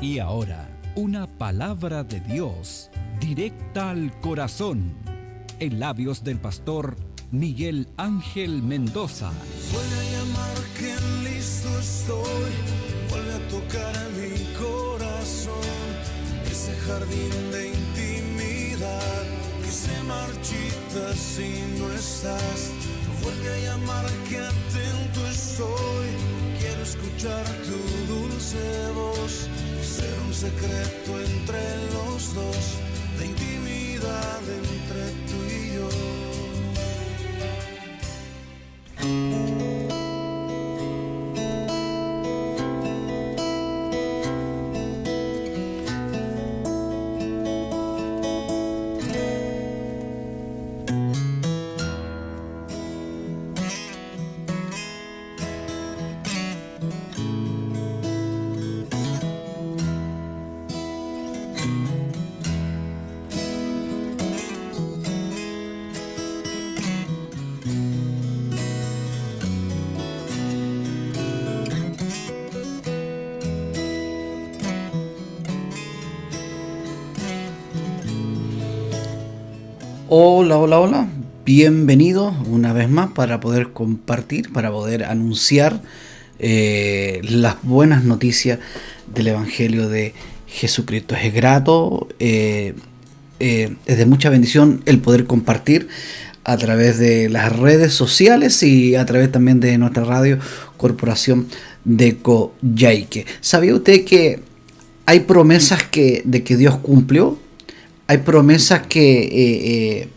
Y ahora, una palabra de Dios, directa al corazón, en labios del pastor Miguel Ángel Mendoza. Vuelve a llamar que listo estoy, vuelve a tocar a mi corazón, ese jardín de intimidad que se marchita si no estás. Vuelve a llamar que atento estoy, quiero escuchar tu dulce voz, ser un secreto entre los dos, de intimidad entre tú y yo. Hola, hola, hola. Bienvenido una vez más para poder compartir, para poder anunciar las buenas noticias del Evangelio de Jesucristo. Es grato, es de mucha bendición el poder compartir a través de las redes sociales y a través también de nuestra radio Corporación de Coyhaique. ¿Sabía usted que hay promesas de que Dios cumplió? Hay promesas que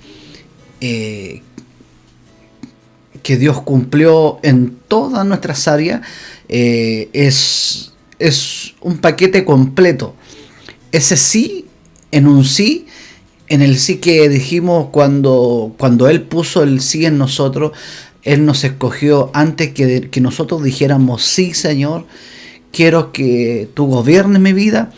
Dios cumplió en todas nuestras áreas. Es un paquete completo. Ese sí, en un sí, en el sí que dijimos cuando Él puso el sí en nosotros, Él nos escogió antes que nosotros dijéramos, sí, Señor, quiero que tú gobiernes mi vida,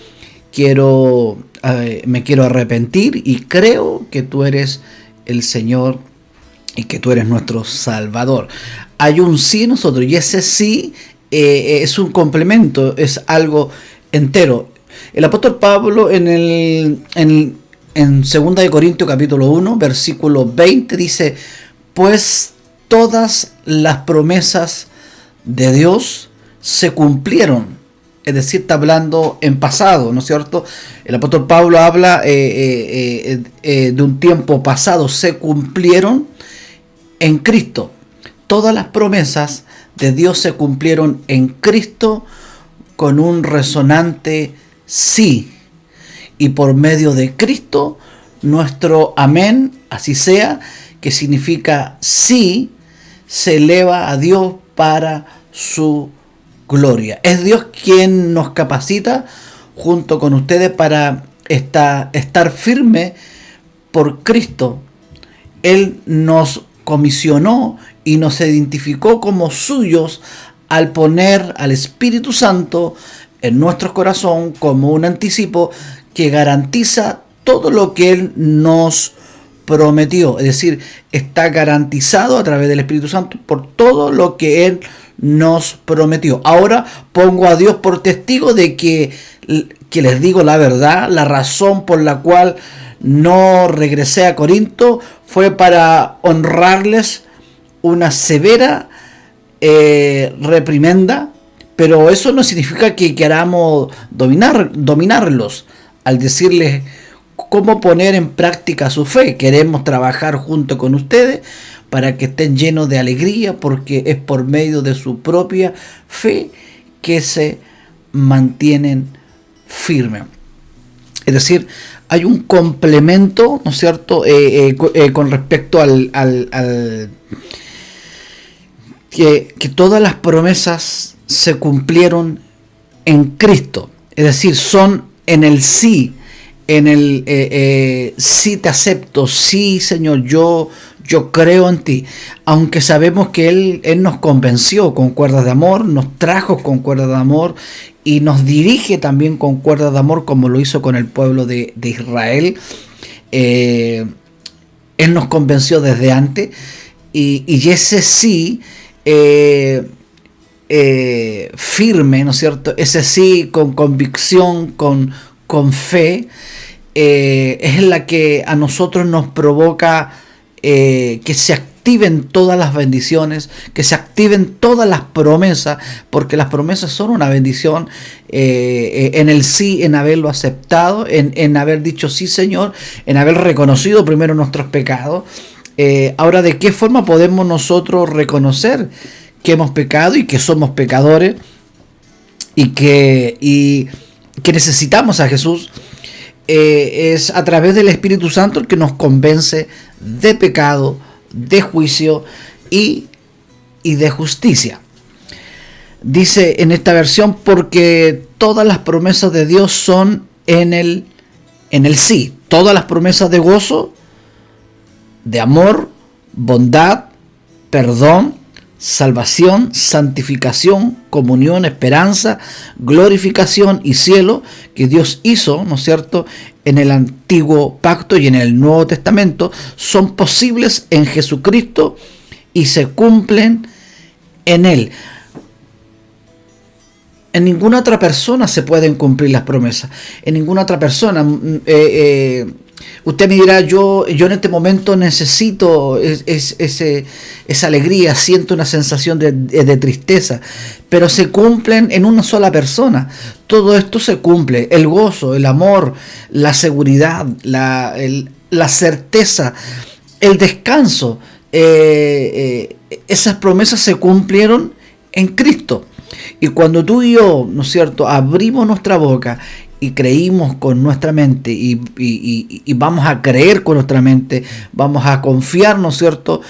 me quiero arrepentir y creo que tú eres el Señor y que tú eres nuestro Salvador. Hay un sí en nosotros y ese sí es un complemento, es algo entero. El apóstol Pablo en 2 de Corintios capítulo 1 versículo 20 dice: pues todas las promesas de Dios se cumplieron. Es decir, está hablando en pasado, ¿no es cierto? El apóstol Pablo habla de un tiempo pasado. Se cumplieron en Cristo. Todas las promesas de Dios se cumplieron en Cristo con un resonante sí. Y por medio de Cristo, nuestro amén, así sea, que significa sí, se eleva a Dios para su gloria. Es Dios quien nos capacita junto con ustedes para estar firme por Cristo. Él nos comisionó y nos identificó como suyos al poner al Espíritu Santo en nuestro corazón como un anticipo que garantiza todo lo que Él nos prometió. Es decir, está garantizado a través del Espíritu Santo por todo lo que Él nos prometió. Ahora pongo a Dios por testigo de que les digo la verdad. La razón por la cual no regresé a Corinto fue para honrarles una severa reprimenda, pero eso no significa que queramos dominarlos al decirles cómo poner en práctica su fe. Queremos trabajar junto con ustedes para que estén llenos de alegría, porque es por medio de su propia fe que se mantienen firmes. Es decir, hay un complemento, ¿no es cierto?, con respecto al que todas las promesas se cumplieron en Cristo. Es decir, son en el sí, en el sí te acepto, sí Señor, yo creo en ti. Aunque sabemos que Él nos convenció con cuerdas de amor, nos trajo con cuerdas de amor y nos dirige también con cuerdas de amor, como lo hizo con el pueblo de Israel. Él nos convenció desde antes y ese sí firme, ¿no es cierto? Ese sí con convicción, con fe, es la que a nosotros nos provoca que se activen todas las bendiciones, que se activen todas las promesas, porque las promesas son una bendición en el sí, en haberlo aceptado, en haber dicho sí, Señor, en haber reconocido primero nuestros pecados. Ahora, ¿de qué forma podemos nosotros reconocer que hemos pecado y que somos pecadores y que necesitamos a Jesús? Es a través del Espíritu Santo el que nos convence de pecado, de juicio y de justicia. Dice en esta versión, porque todas las promesas de Dios son en el sí. Todas las promesas de gozo, de amor, bondad, perdón, salvación, santificación, comunión, esperanza, glorificación y cielo que Dios hizo, ¿no es cierto?, en el Antiguo Pacto y en el Nuevo Testamento, son posibles en Jesucristo y se cumplen en Él. En ninguna otra persona se pueden cumplir las promesas. En ninguna otra persona. Usted me dirá, yo en este momento necesito esa alegría, siento una sensación de tristeza, pero se cumplen en una sola persona. Todo esto se cumple, el gozo, el amor, la seguridad, la certeza, el descanso. Esas promesas se cumplieron en Cristo. Y cuando tú y yo, ¿no es cierto?, abrimos nuestra boca y creímos con nuestra mente y vamos a creer con nuestra mente, vamos a confiar, ¿no es cierto?,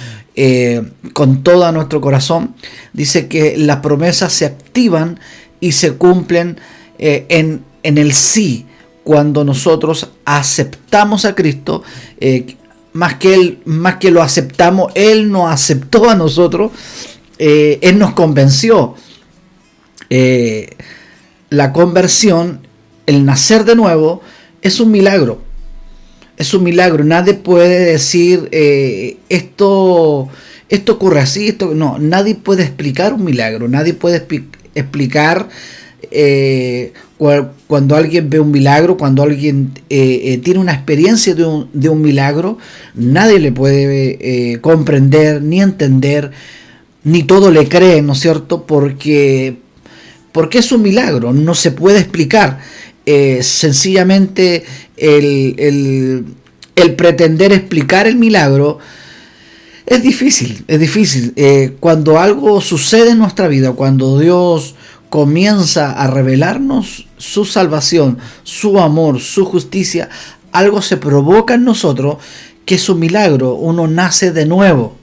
con todo nuestro corazón, dice que las promesas se activan y se cumplen en el sí, cuando nosotros aceptamos a Cristo, más que lo aceptamos, Él nos aceptó a nosotros, Él nos convenció. La conversión, el nacer de nuevo, es un milagro. Es un milagro. Nadie puede decir esto ocurre así. No, nadie puede explicar un milagro. Nadie puede explicar cuando alguien ve un milagro, cuando alguien tiene una experiencia de un milagro. Nadie le puede comprender ni entender, ni todo le cree, ¿no es cierto? Porque es un milagro, no se puede explicar. Sencillamente el pretender explicar el milagro es difícil. Cuando algo sucede en nuestra vida, cuando Dios comienza a revelarnos su salvación, su amor, su justicia, algo se provoca en nosotros que es un milagro. Uno nace de nuevo.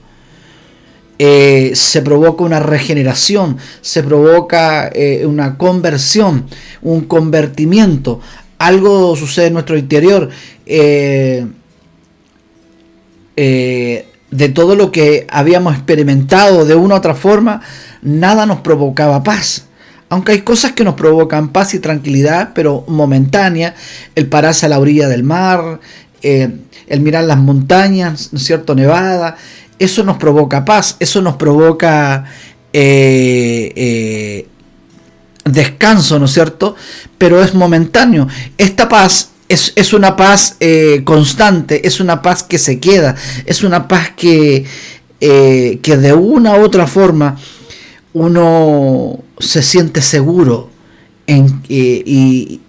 Se provoca una regeneración, se provoca una conversión, un convertimiento. Algo sucede en nuestro interior. De todo lo que habíamos experimentado de una u otra forma, nada nos provocaba paz. Aunque hay cosas que nos provocan paz y tranquilidad, pero momentánea. El pararse a la orilla del mar, el mirar las montañas, ¿no es cierto?, nevada. Eso nos provoca paz, eso nos provoca descanso, ¿no es cierto? Pero es momentáneo. Esta paz es una paz constante, es una paz que se queda, es una paz que de una u otra forma uno se siente seguro y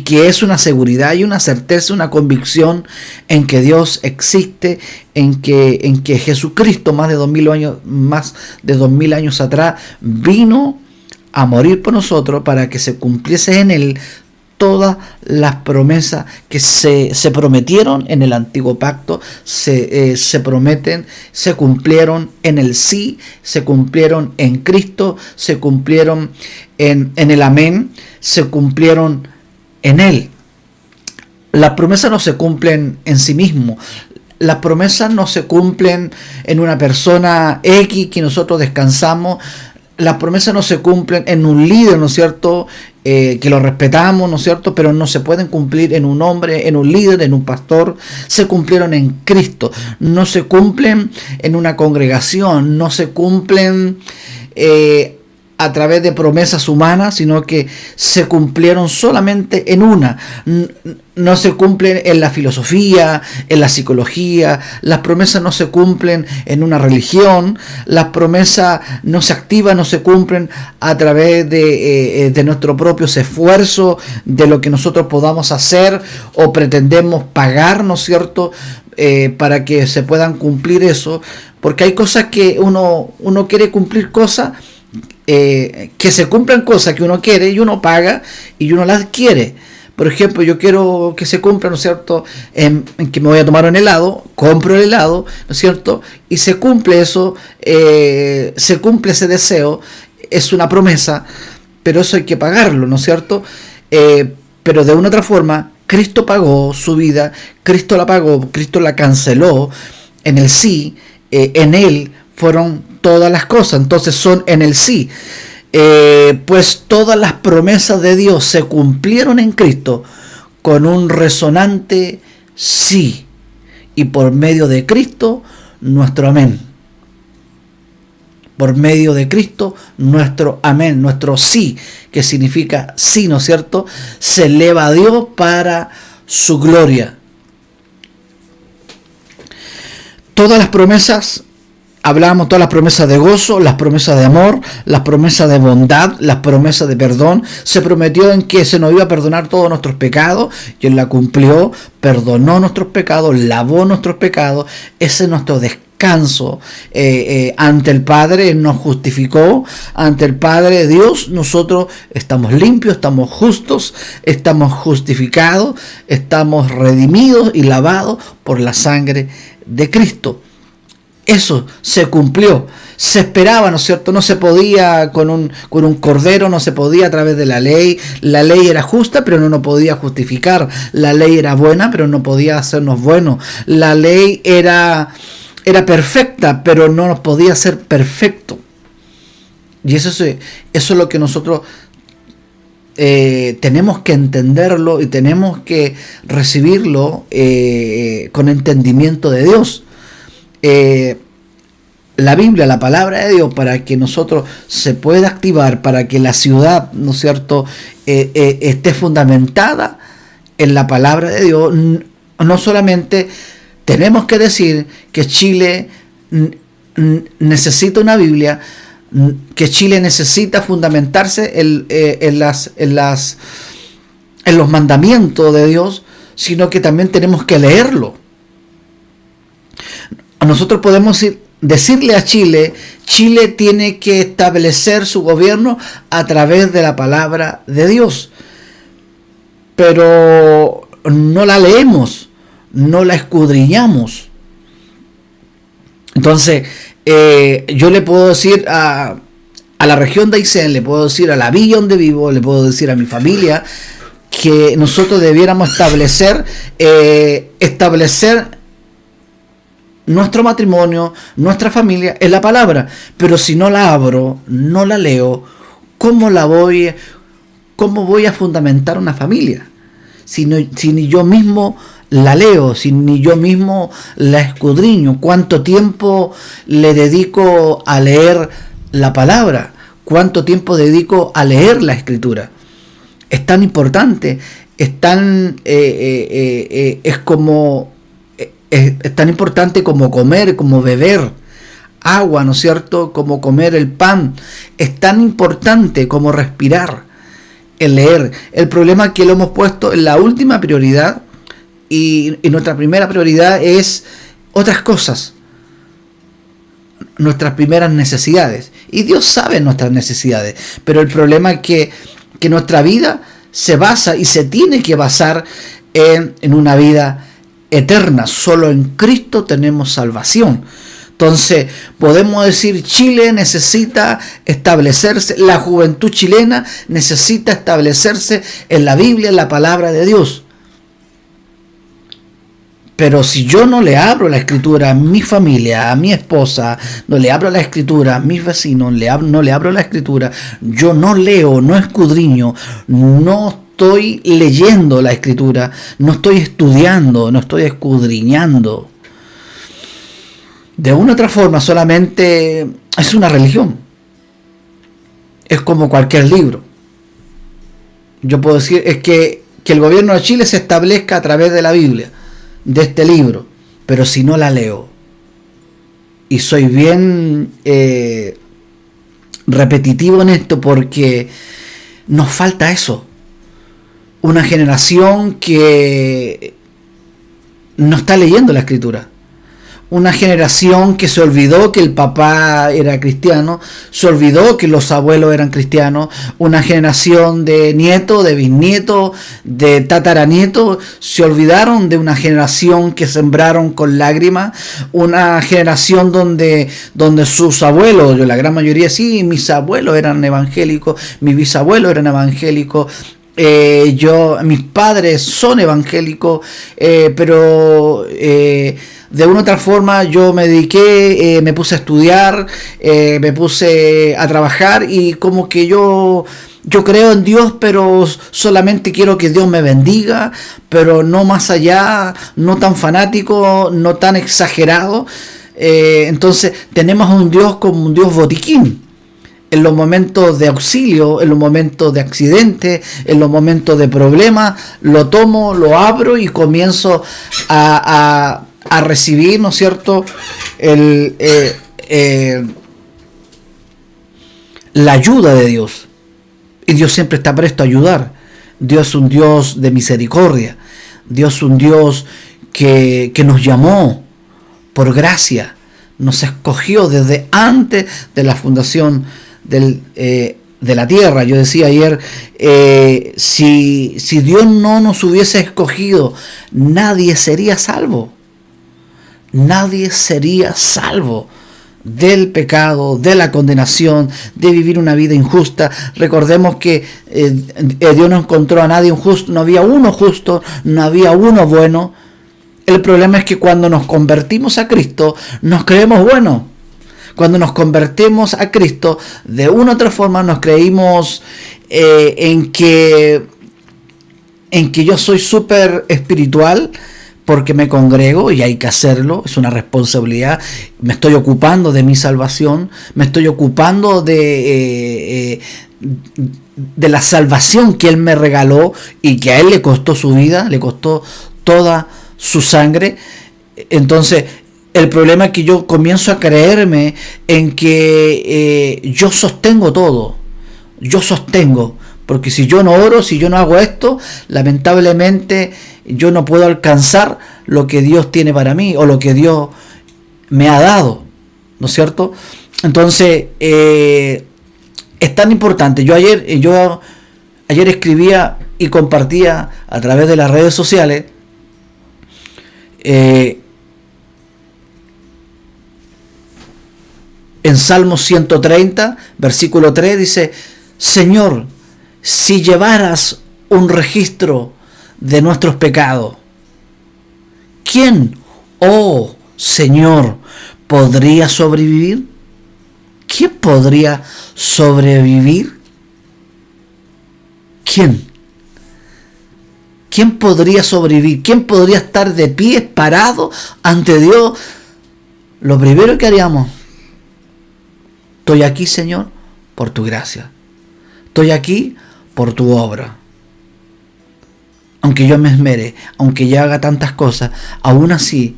que es una seguridad y una certeza, una convicción en que Dios existe, en que Jesucristo más de 2000 años atrás vino a morir por nosotros para que se cumpliese en Él todas las promesas que se prometieron en el Antiguo Pacto, se cumplieron en el sí, se cumplieron en Cristo, se cumplieron en el amén, se cumplieron en Él. Las promesas no se cumplen en sí mismo. Las promesas no se cumplen en una persona X que nosotros descansamos. Las promesas no se cumplen en un líder, ¿no es cierto?, que lo respetamos, ¿no es cierto?, pero no se pueden cumplir en un hombre, en un líder, en un pastor. Se cumplieron en Cristo. No se cumplen en una congregación, no se cumplen a través de promesas humanas, sino que se cumplieron solamente en una. No se cumplen en la filosofía, en la psicología, las promesas no se cumplen en una religión, las promesas no se activan, no se cumplen a través de nuestro propio esfuerzo, de lo que nosotros podamos hacer o pretendemos pagar, ¿no es cierto?, para que se puedan cumplir eso, porque hay cosas que uno quiere cumplir cosas, que se cumplan cosas que uno quiere y uno paga y uno las quiere. Por ejemplo, yo quiero que se cumpla, ¿no es cierto?, en que me voy a tomar un helado, compro el helado, ¿no es cierto?, y se cumple eso, se cumple ese deseo, es una promesa, pero eso hay que pagarlo, ¿no es cierto? Pero de una u otra forma, Cristo pagó su vida, Cristo la pagó, Cristo la canceló en el sí, en Él fueron todas las cosas, entonces son en el sí. Pues todas las promesas de Dios se cumplieron en Cristo con un resonante sí, y por medio de Cristo nuestro amén. Por medio de Cristo nuestro amén, nuestro sí, que significa sí, ¿no es cierto?, se eleva a Dios para su gloria. Todas las promesas, hablamos todas las promesas de gozo, las promesas de amor, las promesas de bondad, las promesas de perdón. Se prometió en que se nos iba a perdonar todos nuestros pecados, y Él la cumplió, perdonó nuestros pecados, lavó nuestros pecados. Ese es nuestro descanso ante el Padre. Él nos justificó ante el Padre Dios. Nosotros estamos limpios, estamos justos, estamos justificados, estamos redimidos y lavados por la sangre de Cristo. Eso se cumplió, se esperaba, ¿no es cierto? No se podía con un cordero, no se podía a través de la ley era justa, pero no nos podía justificar, la ley era buena, pero no podía hacernos buenos, la ley era perfecta, pero no nos podía hacer perfecto. Y eso es lo que nosotros tenemos que entenderlo y tenemos que recibirlo con entendimiento de Dios. La Biblia, la palabra de Dios, para que nosotros se pueda activar, para que la ciudad, ¿no es cierto?, esté fundamentada en la palabra de Dios. No solamente tenemos que decir que Chile necesita una Biblia, que Chile necesita fundamentarse en los mandamientos de Dios, sino que también tenemos que leerlo. Nosotros podemos decirle a Chile tiene que establecer su gobierno a través de la palabra de Dios, pero no la leemos, no la escudriñamos. Entonces, yo le puedo decir a la región de Aysén, le puedo decir a la villa donde vivo, le puedo decir a mi familia que nosotros debiéramos establecer nuestro matrimonio, nuestra familia en la palabra. Pero si no la abro, no la leo, ¿cómo voy a fundamentar una familia? Si ni yo mismo la leo, si ni yo mismo la escudriño. ¿Cuánto tiempo le dedico a leer la palabra? ¿Cuánto tiempo dedico a leer la escritura? Es tan importante, es tan importante como comer, como beber agua, ¿no es cierto?, como comer el pan. Es tan importante como respirar, el leer. El problema es que lo hemos puesto en la última prioridad, y nuestra primera prioridad es otras cosas, nuestras primeras necesidades. Y Dios sabe nuestras necesidades, pero el problema es que nuestra vida se basa y se tiene que basar en una vida eterna. Solo en Cristo tenemos salvación. Entonces podemos decir, Chile necesita establecerse, la juventud chilena necesita establecerse en la Biblia, en la palabra de Dios. Pero si yo no le abro la escritura a mi familia, a mi esposa, no le abro la escritura a mis vecinos, no le abro la escritura, yo no leo, no escudriño, no estoy leyendo la escritura, no estoy estudiando, no estoy escudriñando, de una u otra forma solamente es una religión. es como cualquier libro. Yo puedo decir es que el gobierno de Chile se establezca a través de la Biblia, de este libro, pero si no la leo, y soy bien repetitivo en esto, porque nos falta eso, una generación que no está leyendo la Escritura. Una generación que se olvidó que el papá era cristiano, se olvidó que los abuelos eran cristianos, una generación de nietos, de bisnietos, de tataranietos, se olvidaron de una generación que sembraron con lágrimas, una generación donde sus abuelos, yo la gran mayoría sí, mis abuelos eran evangélicos, mis bisabuelos eran evangélicos, mis padres son evangélicos, pero de una u otra forma yo me dediqué, me puse a estudiar, me puse a trabajar, y como que yo creo en Dios, pero solamente quiero que Dios me bendiga, pero no más allá, no tan fanático, no tan exagerado. Entonces tenemos a un Dios como un Dios botiquín. En los momentos de auxilio, en los momentos de accidente, en los momentos de problemas, lo tomo, lo abro y comienzo a recibir, ¿no es cierto?, la ayuda de Dios. Y Dios siempre está presto a ayudar. Dios es un Dios de misericordia. Dios es un Dios que nos llamó por gracia. Nos escogió desde antes de la fundación de la tierra. Yo decía ayer, si Dios no nos hubiese escogido, nadie sería salvo. Nadie sería salvo del pecado, de la condenación, de vivir una vida injusta. Recordemos que Dios no encontró a nadie justo, no había uno justo, no había uno bueno. El problema es que cuando nos convertimos a Cristo, nos creemos buenos. Cuando nos convertimos a Cristo, de una u otra forma nos creímos en que yo soy súper espiritual, porque me congrego y hay que hacerlo, es una responsabilidad. Me estoy ocupando de mi salvación, me estoy ocupando de la salvación que Él me regaló y que a Él le costó su vida, le costó toda su sangre. Entonces, el problema es que yo comienzo a creerme en que yo sostengo todo, yo sostengo. Porque si yo no oro, si yo no hago esto, lamentablemente yo no puedo alcanzar lo que Dios tiene para mí o lo que Dios me ha dado, ¿no es cierto? Entonces, es tan importante. Yo ayer escribía y compartía a través de las redes sociales en Salmos 130, versículo 3, dice: Señor, si llevaras un registro de nuestros pecados, ¿quién, oh Señor, podría sobrevivir? ¿Quién podría sobrevivir? ¿Quién? ¿Quién podría sobrevivir? ¿Quién podría estar de pie, parado ante Dios? Lo primero que haríamos: estoy aquí, Señor, por tu gracia. Estoy aquí por tu obra. Aunque yo me esmere, aunque yo haga tantas cosas, aún así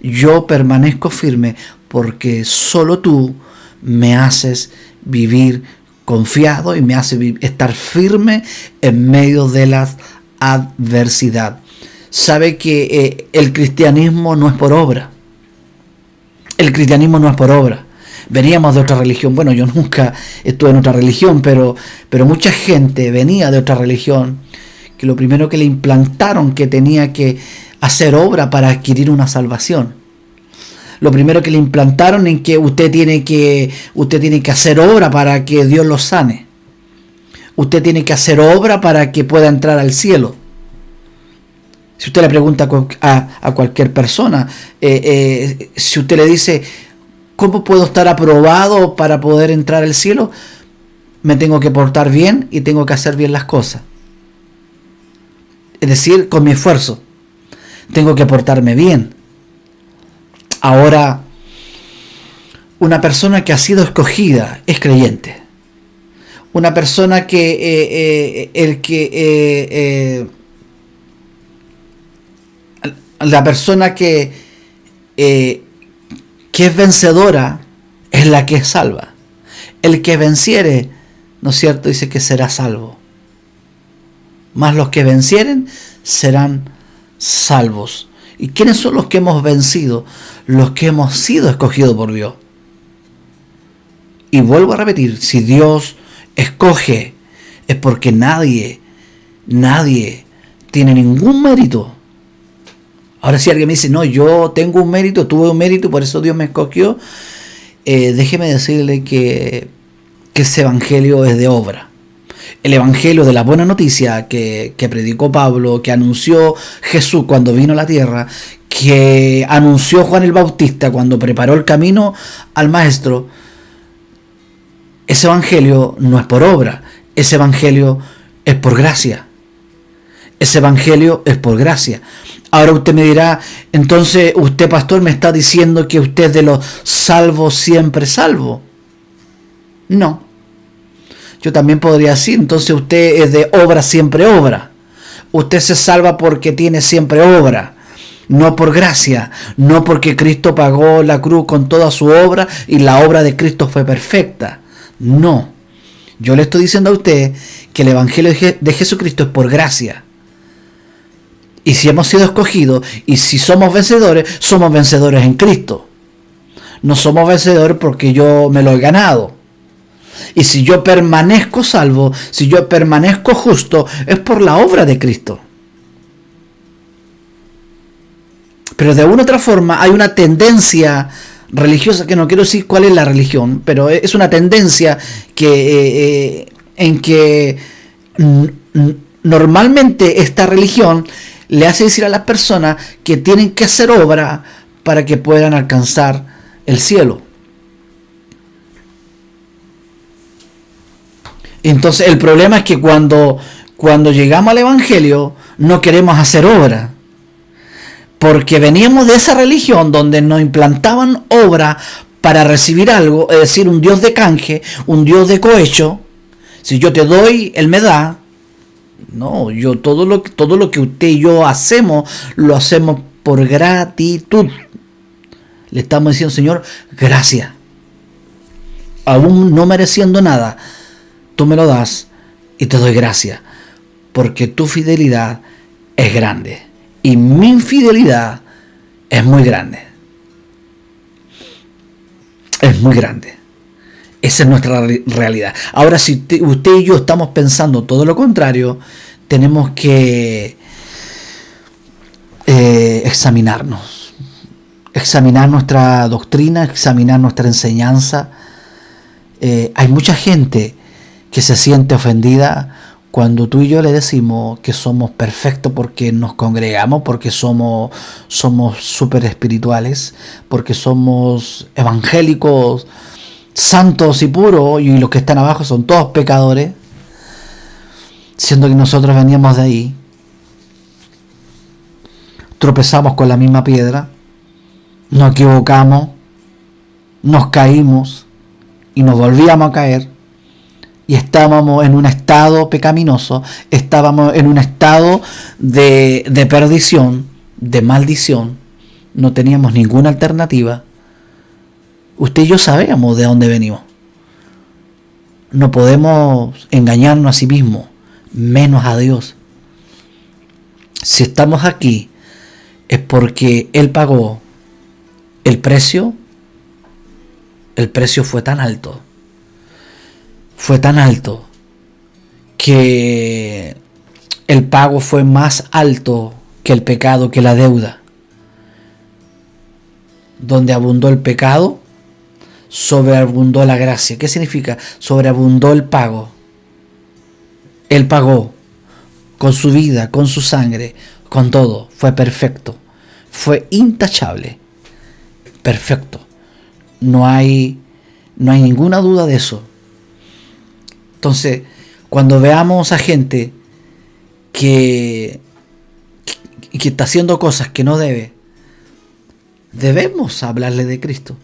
yo permanezco firme, porque solo tú me haces vivir confiado y me haces estar firme en medio de la adversidad. Sabe que el cristianismo no es por obra. El cristianismo no es por obra. Veníamos de otra religión. Bueno, yo nunca estuve en otra religión, pero mucha gente venía de otra religión, que lo primero que le implantaron que tenía que hacer obra para adquirir una salvación. Lo primero que le implantaron en que usted tiene que hacer obra para que Dios lo sane. Usted tiene que hacer obra para que pueda entrar al cielo. Si usted le pregunta a cualquier persona, si usted le dice: ¿cómo puedo estar aprobado para poder entrar al cielo? Me tengo que portar bien y tengo que hacer bien las cosas. Es decir, con mi esfuerzo. Tengo que portarme bien. Ahora, una persona que ha sido escogida es creyente. una persona que la persona que es vencedora es la que es salva. El que venciere, ¿no es cierto?, dice que será salvo. Mas los que vencieren serán salvos. ¿Y quiénes son los que hemos vencido? Los que hemos sido escogidos por Dios. Y vuelvo a repetir, si Dios escoge, es porque nadie tiene ningún mérito. Ahora si alguien me dice, no, yo tengo un mérito, tuve un mérito y por eso Dios me escogió, déjeme decirle que ese evangelio es de obra. El evangelio de la buena noticia que predicó Pablo, que anunció Jesús cuando vino a la tierra, que anunció Juan el Bautista cuando preparó el camino al Maestro, ese evangelio no es por obra, ese evangelio es por gracia. Ese evangelio es por gracia. Ahora usted me dirá, entonces usted, pastor, me está diciendo que usted es de los salvos siempre salvo. No. Yo también podría decir, entonces usted es de obra siempre obra. Usted se salva porque tiene siempre obra, no por gracia, no porque Cristo pagó la cruz con toda su obra y la obra de Cristo fue perfecta. No. Yo le estoy diciendo a usted que el evangelio de Jesucristo es por gracia. Y si hemos sido escogidos y si somos vencedores en Cristo. No somos vencedores porque yo me lo he ganado. Y si yo permanezco salvo, si yo permanezco justo, es por la obra de Cristo. Pero de una u otra forma hay una tendencia religiosa, que no quiero decir cuál es la religión, pero es una tendencia en que normalmente esta religión le hace decir a las personas que tienen que hacer obra para que puedan alcanzar el cielo. Entonces el problema es que cuando llegamos al evangelio no queremos hacer obra, porque veníamos de esa religión donde nos implantaban obra para recibir algo, es decir, un Dios de canje, un Dios de cohecho. Si yo te doy, Él me da. No, todo lo que usted y yo hacemos, lo hacemos por gratitud. Le estamos diciendo, Señor, gracias. Aún no mereciendo nada, tú me lo das y te doy gracias, porque tu fidelidad es grande y mi infidelidad es muy grande. Es muy grande. Esa es nuestra realidad. Ahora, si usted y yo estamos pensando todo lo contrario, tenemos que examinarnos. Examinar nuestra doctrina, examinar nuestra enseñanza. Hay mucha gente que se siente ofendida cuando tú y yo le decimos que somos perfectos porque nos congregamos, porque somos súper espirituales, porque somos evangélicos, santos y puros, y los que están abajo son todos pecadores, siendo que nosotros veníamos de ahí, tropezamos con la misma piedra, nos equivocamos, nos caímos y nos volvíamos a caer, y estábamos en un estado pecaminoso, estábamos en un estado de perdición, de maldición, no teníamos ninguna alternativa. Usted y yo sabemos de dónde venimos. No podemos engañarnos a sí mismos, menos a Dios. Si estamos aquí, es porque Él pagó el precio. El precio fue tan alto. Fue tan alto que el pago fue más alto que el pecado, que la deuda. Donde abundó el pecado, sobreabundó la gracia. ¿Qué significa? Sobreabundó el pago. Él pagó con su vida, con su sangre, con todo. Fue perfecto. Fue intachable. Perfecto. No hay ninguna duda de eso. Entonces, cuando veamos a gente que está haciendo cosas que no debe, debemos hablarle de Cristo.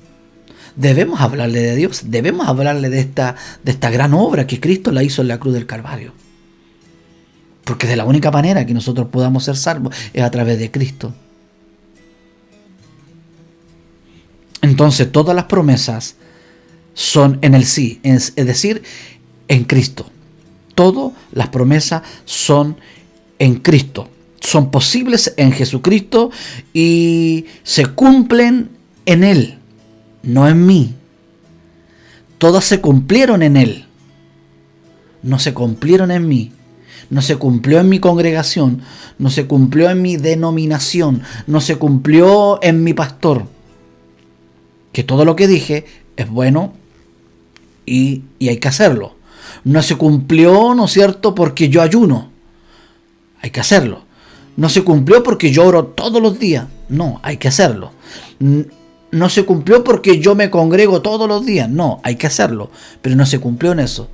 debemos hablarle de Dios, debemos hablarle de esta gran obra que Cristo la hizo en la cruz del Calvario. Porque de la única manera que nosotros podamos ser salvos es a través de Cristo. Entonces todas las promesas son en el sí, es decir, en Cristo. Todas las promesas son en Cristo. Son posibles en Jesucristo y se cumplen en Él, no en mí. Todas se cumplieron en Él. No se cumplieron en mí. No se cumplió en mi congregación. No se cumplió en mi denominación. No se cumplió en mi pastor. Que todo lo que dije es bueno y hay que hacerlo. No se cumplió, ¿no es cierto?, porque yo ayuno. Hay que hacerlo. No se cumplió porque yo oro todos los días. No, hay que hacerlo. No se cumplió porque yo me congrego todos los días. No, hay que hacerlo. Pero no se cumplió en eso.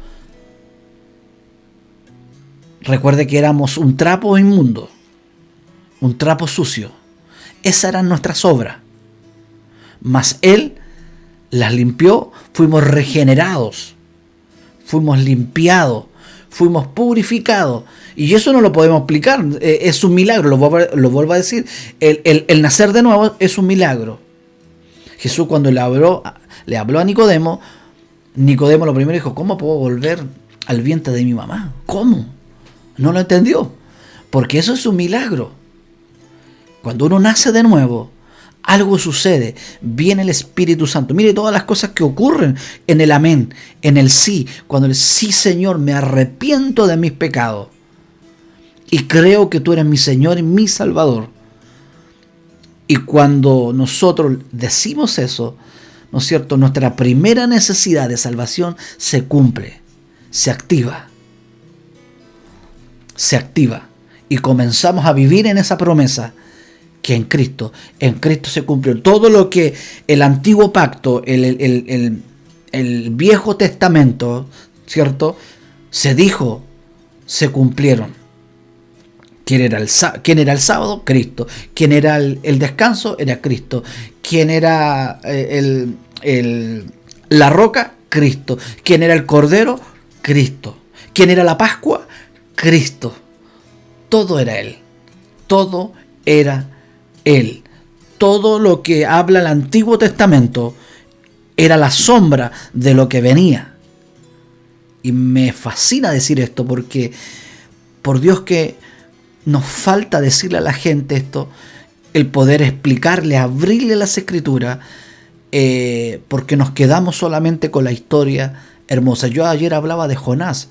Recuerde que éramos un trapo inmundo. Un trapo sucio. Esas eran nuestras obras. Mas Él las limpió. Fuimos regenerados. Fuimos limpiados. Fuimos purificados. Y eso no lo podemos explicar. Es un milagro. Lo vuelvo a decir. El nacer de nuevo es un milagro. Jesús, cuando le habló a Nicodemo, Nicodemo lo primero dijo: ¿cómo puedo volver al vientre de mi mamá? ¿Cómo? No lo entendió. Porque eso es un milagro. Cuando uno nace de nuevo, algo sucede. Viene el Espíritu Santo. Mire todas las cosas que ocurren en el amén, en el sí. Cuando el sí, Señor, me arrepiento de mis pecados y creo que tú eres mi Señor y mi Salvador. Y cuando nosotros decimos eso, ¿no es cierto?, nuestra primera necesidad de salvación se cumple, se activa. Se activa. Y comenzamos a vivir en esa promesa que en Cristo se cumplió. Todo lo que el antiguo pacto, el Viejo Testamento, ¿cierto?, se dijo, se cumplieron. ¿Quién era el sábado? Cristo. ¿Quién era el descanso? Era Cristo. ¿Quién era la roca? Cristo. ¿Quién era el cordero? Cristo. ¿Quién era la Pascua? Cristo. Todo era Él. Todo era Él. Todo lo que habla el Antiguo Testamento era la sombra de lo que venía. Y me fascina decir esto porque, por Dios, que nos falta decirle a la gente esto, el poder explicarle, abrirle las Escrituras, porque nos quedamos solamente con la historia hermosa. Yo ayer hablaba de Jonás.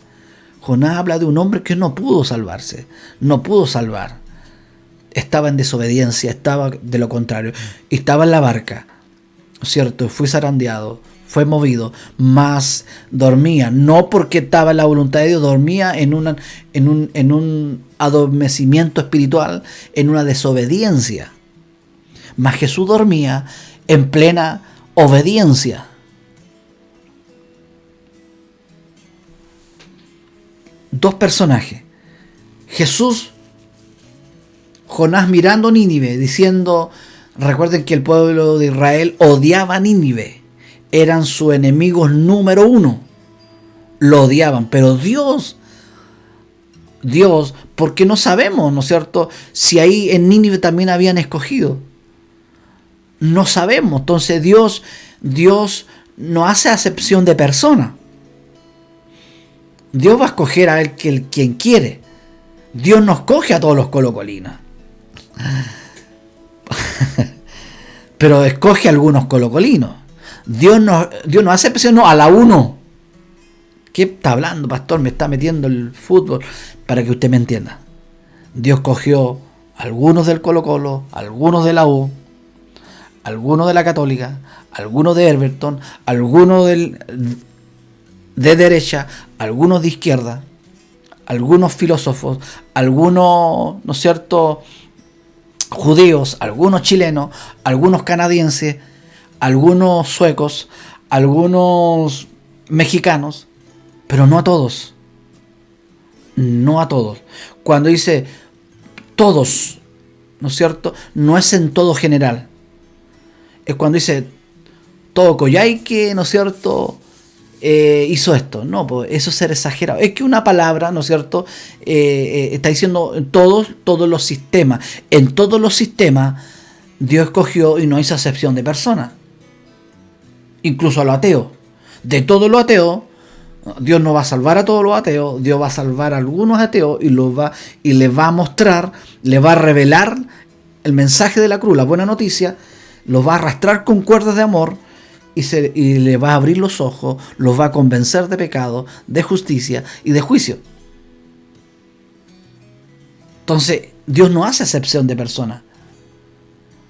Jonás habla de un hombre que no pudo salvarse, no pudo salvar. Estaba en desobediencia, estaba de lo contrario, estaba en la barca, ¿cierto? Fue zarandeado, fue movido, mas dormía, no porque estaba en la voluntad de Dios, dormía en un adormecimiento espiritual, en una desobediencia. Mas Jesús dormía en plena obediencia. Dos personajes. Jesús, Jonás mirando Nínive, diciendo, recuerden que el pueblo de Israel odiaba a Nínive, eran su enemigo número uno, lo odiaban, pero Dios, porque no sabemos, ¿no es cierto?, si ahí en Nínive también habían escogido, no sabemos. Entonces Dios no hace acepción de persona. Dios va a escoger a él quien quiere. Dios no escoge a todos los colocolinos. Pero escoge a algunos colocolinos. Dios no hace excepción a la uno. ¿Qué está hablando, pastor? Me está metiendo el fútbol. Para que usted me entienda. Dios cogió algunos del Colo-Colo, algunos de la U, algunos de la Católica, algunos de Everton, algunos de derecha, algunos de izquierda, algunos filósofos, algunos, ¿no es cierto?, judíos, algunos chilenos, algunos canadienses, algunos suecos, algunos mexicanos, pero no a todos. No a todos. Cuando dice todos, ¿no es cierto?, no es en todo general. Es cuando dice todo Coyhaique, ¿no es cierto?, hizo esto. No, pues eso es ser exagerado. Es que una palabra, ¿no es cierto?, está diciendo todos los sistemas. En todos los sistemas Dios escogió y no hizo acepción de personas. Incluso a los ateos. De todos los ateos, Dios no va a salvar a todos los ateos. Dios va a salvar a algunos ateos y les va a mostrar, les va a revelar el mensaje de la cruz, la buena noticia. Los va a arrastrar con cuerdas de amor y le va a abrir los ojos, los va a convencer de pecado, de justicia y de juicio. Entonces, Dios no hace excepción de personas.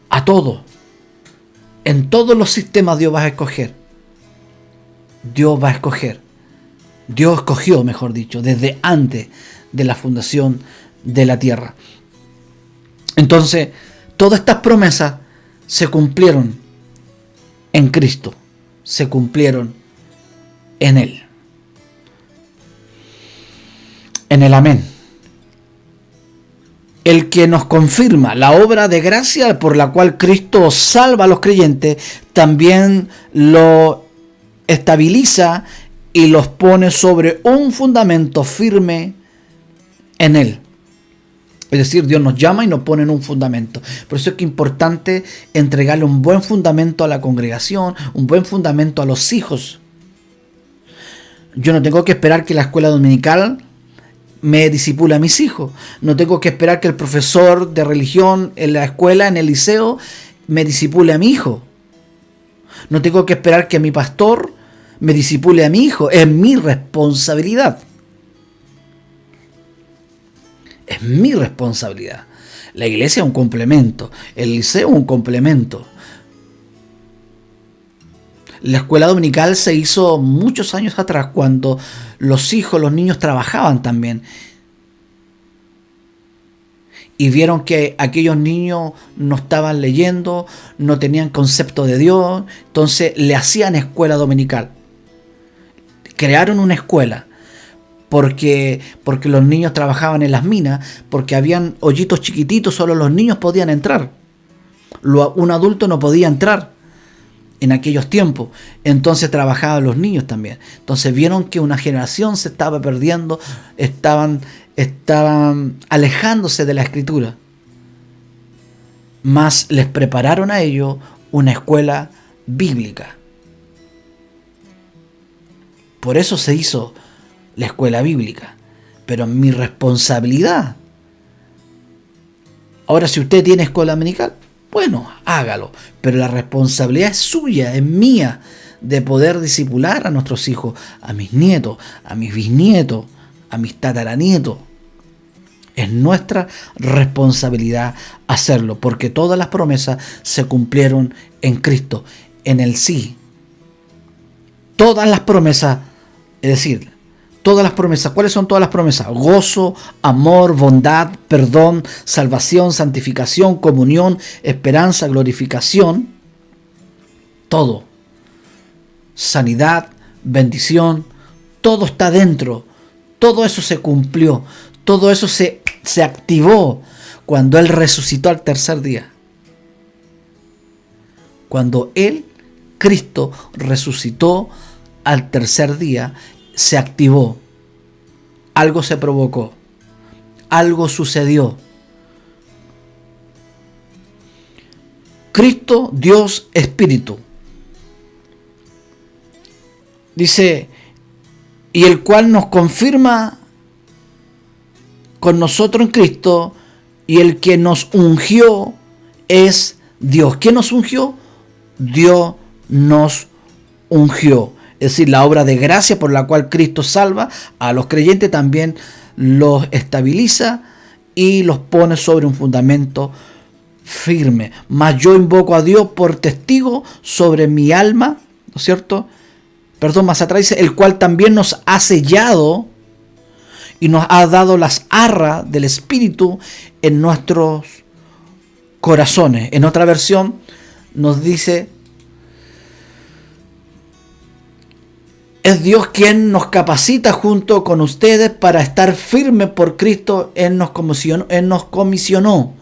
A todos. En todos los sistemas Dios va a escoger. Dios va a escoger. Dios escogió, mejor dicho, desde antes de la fundación de la tierra. Entonces, todas estas promesas se cumplieron en Cristo, se cumplieron en Él. En el amén. El que nos confirma la obra de gracia por la cual Cristo salva a los creyentes, también lo estabiliza y los pone sobre un fundamento firme en Él. Es decir, Dios nos llama y nos pone en un fundamento. Por eso es que es importante entregarle un buen fundamento a la congregación, un buen fundamento a los hijos. Yo no tengo que esperar que la escuela dominical me disipule a mis hijos. No tengo que esperar que el profesor de religión en la escuela, en el liceo, me disipule a mi hijo. No tengo que esperar que mi pastor me disipule a mi hijo. Es mi responsabilidad. Es mi responsabilidad. La iglesia es un complemento. El liceo es un complemento. La escuela dominical se hizo muchos años atrás, cuando los niños trabajaban también. Y vieron que aquellos niños no estaban leyendo, no tenían concepto de Dios. Entonces le hacían escuela dominical. Crearon una escuela. Porque los niños trabajaban en las minas, porque habían hoyitos chiquititos, solo los niños podían entrar. Un adulto no podía entrar en aquellos tiempos. Entonces trabajaban los niños también. Entonces vieron que una generación se estaba perdiendo, estaban alejándose de la escritura. Mas les prepararon a ellos una escuela bíblica. Por eso se hizo la escuela bíblica, pero mi responsabilidad. Ahora, si usted tiene escuela dominical, bueno, hágalo, pero la responsabilidad es suya, es mía, de poder discipular a nuestros hijos, a mis nietos, a mis bisnietos, a mis tataranietos. Es nuestra responsabilidad hacerlo, porque todas las promesas se cumplieron en Cristo, en el sí. Todas las promesas, es decir, todas las promesas. ¿Cuáles son todas las promesas? Gozo, amor, bondad, perdón, salvación, santificación, comunión, esperanza, glorificación. Todo. Sanidad, bendición. Todo está dentro. Todo eso se cumplió. Todo eso se activó cuando Él resucitó al tercer día. Cuando Él, Cristo, resucitó al tercer día, se activó, algo se provocó, algo sucedió. Cristo, Dios, Espíritu. Dice, y el cual nos confirma con nosotros en Cristo, y el que nos ungió es Dios. ¿Quién nos ungió? Dios nos ungió. Es decir, la obra de gracia por la cual Cristo salva a los creyentes también los estabiliza y los pone sobre un fundamento firme. Mas yo invoco a Dios por testigo sobre mi alma, ¿no es cierto? Perdón, más atrás dice, el cual también nos ha sellado y nos ha dado las arras del Espíritu en nuestros corazones. En otra versión nos dice, es Dios quien nos capacita junto con ustedes para estar firmes por Cristo. Él nos comisionó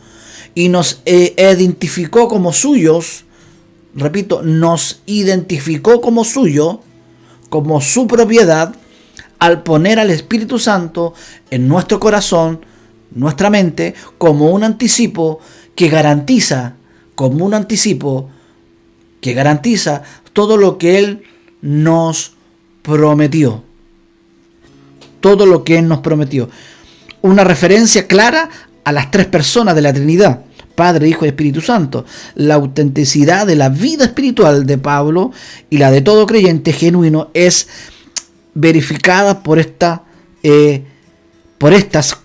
y nos identificó como suyos repito, nos identificó como suyo, como su propiedad, al poner al Espíritu Santo en nuestro corazón, nuestra mente, como un anticipo que garantiza, todo lo que Él nos prometió. Todo lo que Él nos prometió. Una referencia clara a las tres personas de la Trinidad, Padre, Hijo y Espíritu Santo. La autenticidad de la vida espiritual de Pablo y la de todo creyente genuino es verificada por estas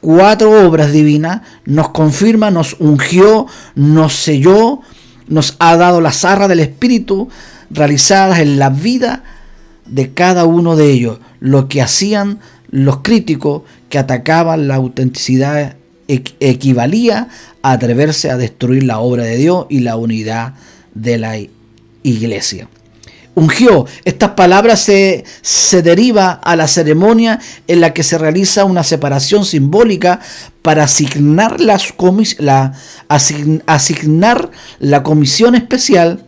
cuatro obras divinas. Nos confirma, nos ungió, nos selló, nos ha dado las arras del Espíritu realizadas en la vida de cada uno de ellos. Lo que hacían los críticos que atacaban la autenticidad equivalía a atreverse a destruir la obra de Dios y la unidad de la iglesia. Ungió. Estas palabras se deriva a la ceremonia en la que se realiza una separación simbólica para asignar la comisión especial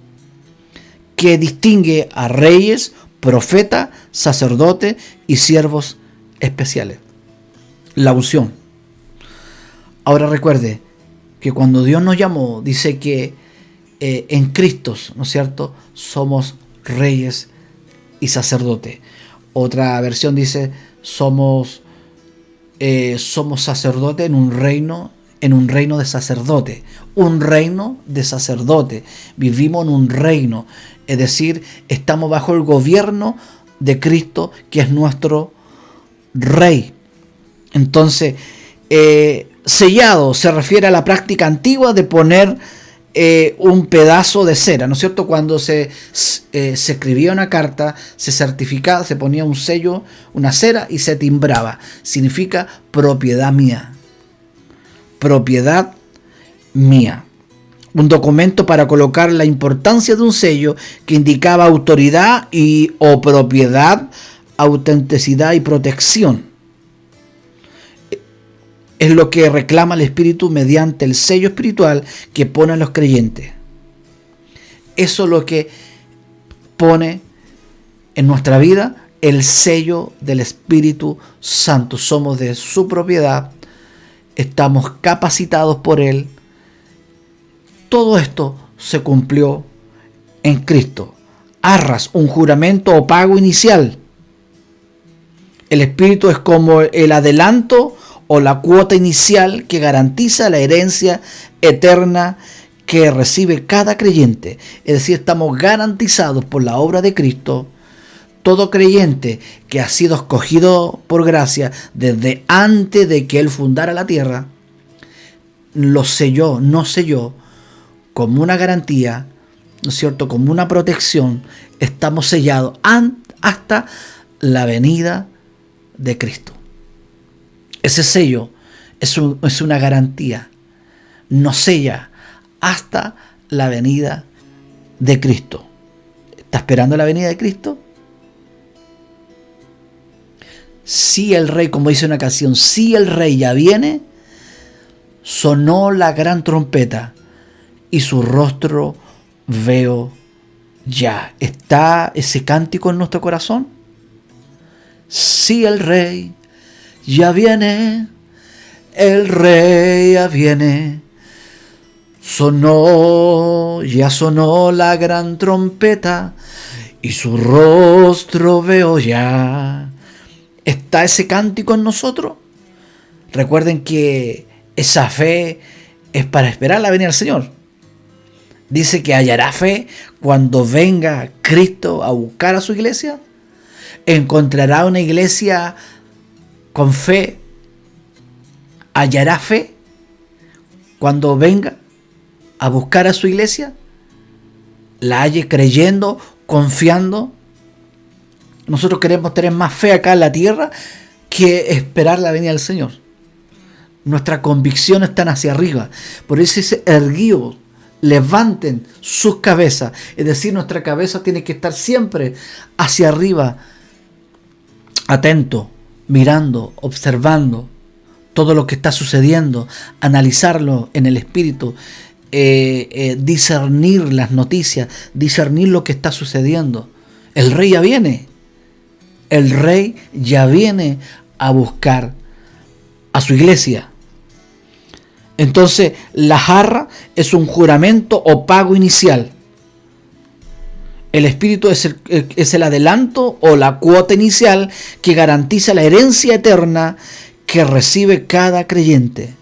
que distingue a reyes, profetas, sacerdotes y siervos especiales. La unción. Ahora recuerde que cuando Dios nos llamó, dice que en Cristo, ¿no es cierto?, somos reyes y sacerdotes. Otra versión dice somos sacerdotes en un reino de sacerdotes. Un reino de sacerdotes. Vivimos en un reino, es decir, estamos bajo el gobierno de Cristo, que es nuestro Rey. Entonces, sellado se refiere a la práctica antigua de poner un pedazo de cera, ¿no es cierto? Cuando se escribía una carta, se certificaba, se ponía un sello, una cera y se timbraba. Significa propiedad mía. Propiedad mía. Un documento para colocar la importancia de un sello que indicaba autoridad o propiedad, autenticidad y protección. Es lo que reclama el Espíritu mediante el sello espiritual que ponen los creyentes. Eso es lo que pone en nuestra vida el sello del Espíritu Santo. Somos de su propiedad, estamos capacitados por Él. Todo esto se cumplió en Cristo. Arras, un juramento o pago inicial. El Espíritu es como el adelanto o la cuota inicial que garantiza la herencia eterna que recibe cada creyente. Es decir, estamos garantizados por la obra de Cristo. Todo creyente que ha sido escogido por gracia desde antes de que Él fundara la tierra, nos selló como una garantía, ¿no es cierto?, como una protección. Estamos sellados hasta la venida de Cristo. Ese sello es una garantía. Nos sella hasta la venida de Cristo. ¿Está esperando la venida de Cristo? Si el Rey, como dice una canción, si el Rey ya viene, sonó la gran trompeta y su rostro veo ya. ¿Está ese cántico en nuestro corazón? Si el Rey ya viene, el Rey ya viene. Ya sonó la gran trompeta y su rostro veo ya. ¿Está ese cántico en nosotros? Recuerden que esa fe es para esperar la venida del Señor. Dice que hallará fe cuando venga Cristo a buscar a su iglesia. Encontrará una iglesia con fe. ¿Hallará fe cuando venga a buscar a su iglesia? ¿La halle creyendo, confiando? Nosotros queremos tener más fe acá en la tierra que esperar la venida del Señor. Nuestras convicciones están hacia arriba. Por eso dice, erguíos, levanten sus cabezas. Es decir, nuestra cabeza tiene que estar siempre hacia arriba, atento, mirando, observando todo lo que está sucediendo, analizarlo en el espíritu, discernir las noticias, discernir lo que está sucediendo. El rey ya viene. El rey ya viene a buscar a su iglesia. Entonces, la jarra es un juramento o pago inicial. El espíritu es el adelanto o la cuota inicial que garantiza la herencia eterna que recibe cada creyente.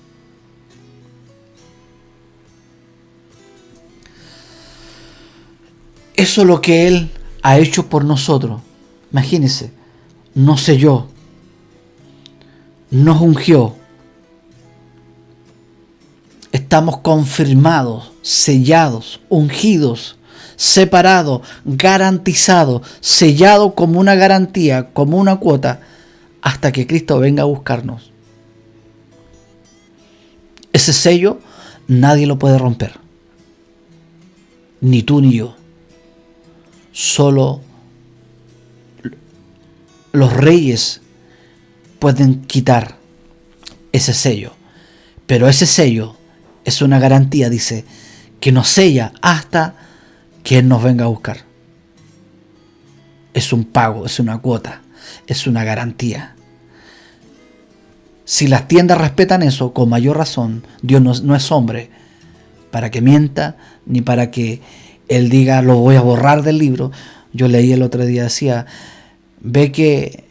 Eso es lo que Él ha hecho por nosotros. Imagínense, nos selló, nos ungió. Estamos confirmados, sellados, ungidos, separados, garantizados, sellados como una garantía, como una cuota, hasta que Cristo venga a buscarnos. Ese sello nadie lo puede romper. Ni tú ni yo. Solo los reyes pueden quitar ese sello. Pero ese sello es una garantía, dice, que nos sella hasta que Él nos venga a buscar. Es un pago, es una cuota, es una garantía. Si las tiendas respetan eso, con mayor razón, Dios no es hombre para que mienta, ni para que Él diga, lo voy a borrar del libro. Yo leí el otro día, decía, ve que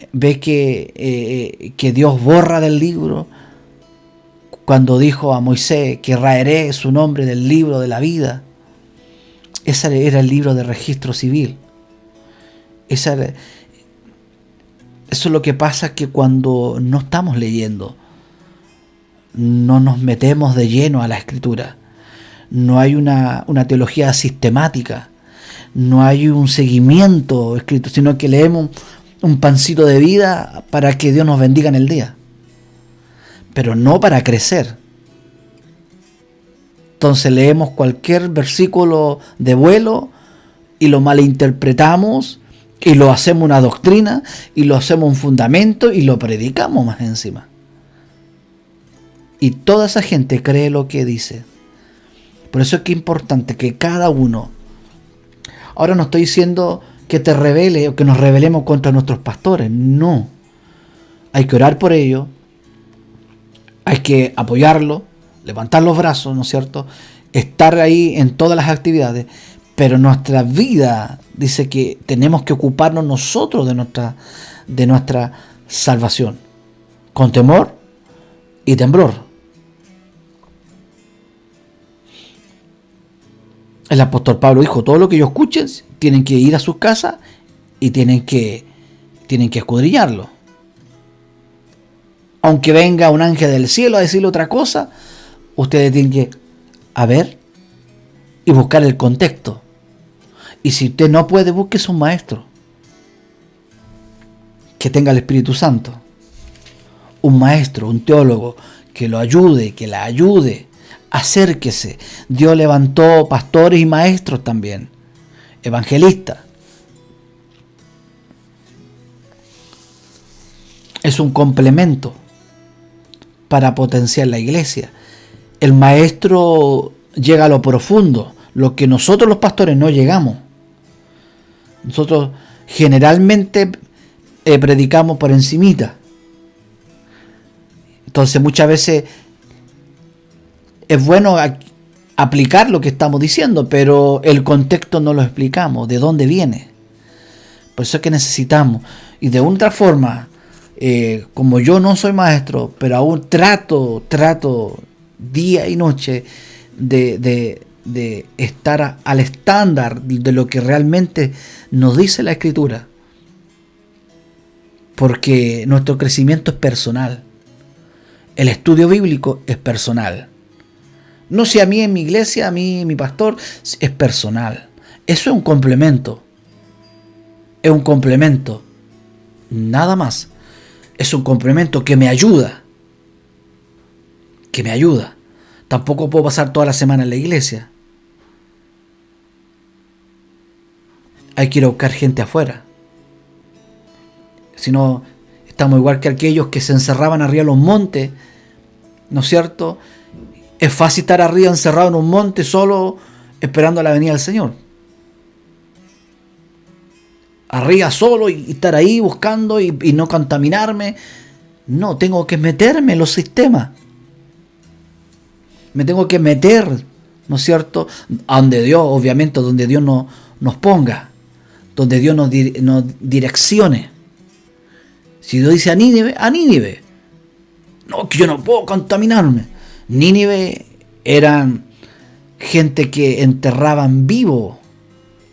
Dios borra del libro cuando dijo a Moisés que raeré su nombre del libro de la vida. Ese era el libro de registro civil. Eso es lo que pasa, que cuando no estamos leyendo, no nos metemos de lleno a la escritura. No hay una teología sistemática, no hay un seguimiento escrito, sino que leemos un pancito de vida para que Dios nos bendiga en el día, pero no para crecer. Entonces leemos cualquier versículo de vuelo y lo malinterpretamos y lo hacemos una doctrina y lo hacemos un fundamento y lo predicamos más encima. Y toda esa gente cree lo que dice. Por eso es que es importante que cada uno, ahora no estoy diciendo que te rebele o que nos rebelemos contra nuestros pastores, no. Hay que orar por ellos, hay que apoyarlo, levantar los brazos, ¿no es cierto? Estar ahí en todas las actividades, pero nuestra vida dice que tenemos que ocuparnos nosotros de nuestra salvación, con temor y temblor. El apóstol Pablo dijo, todo lo que ellos escuchen tienen que ir a sus casas y tienen que escudriñarlo. Aunque venga un ángel del cielo a decirle otra cosa, ustedes tienen que ver y buscar el contexto. Y si usted no puede, búsquese un maestro que tenga el Espíritu Santo. Un maestro, un teólogo que lo ayude, que la ayude. Acérquese. Dios levantó pastores y maestros también, evangelistas. Es un complemento para potenciar la iglesia. El maestro llega a lo profundo, lo que nosotros los pastores no llegamos. Nosotros generalmente predicamos por encimita. Entonces muchas veces es bueno aplicar lo que estamos diciendo, pero el contexto no lo explicamos, de dónde viene. Por eso es que necesitamos, y de otra forma, como yo no soy maestro, pero aún trato día y noche de estar al estándar de lo que realmente nos dice la Escritura, porque nuestro crecimiento es personal. El estudio bíblico es personal. No sé, a mí en mi iglesia, a mí mi pastor, es personal. Eso es un complemento. Es un complemento. Nada más. Es un complemento que me ayuda. Que me ayuda. Tampoco puedo pasar toda la semana en la iglesia. Hay que ir a buscar gente afuera. Si no, estamos igual que aquellos que se encerraban arriba de los montes, ¿no es cierto? Es fácil estar arriba encerrado en un monte solo esperando la venida del Señor. Arriba solo y estar ahí buscando y no contaminarme. No, tengo que meterme en los sistemas. Me tengo que meter, ¿no es cierto? A donde Dios, obviamente, donde Dios nos ponga. Donde Dios nos direccione. Si Dios dice a Nínive, a Nínive. No, que yo no puedo contaminarme. Nínive eran gente que enterraban vivo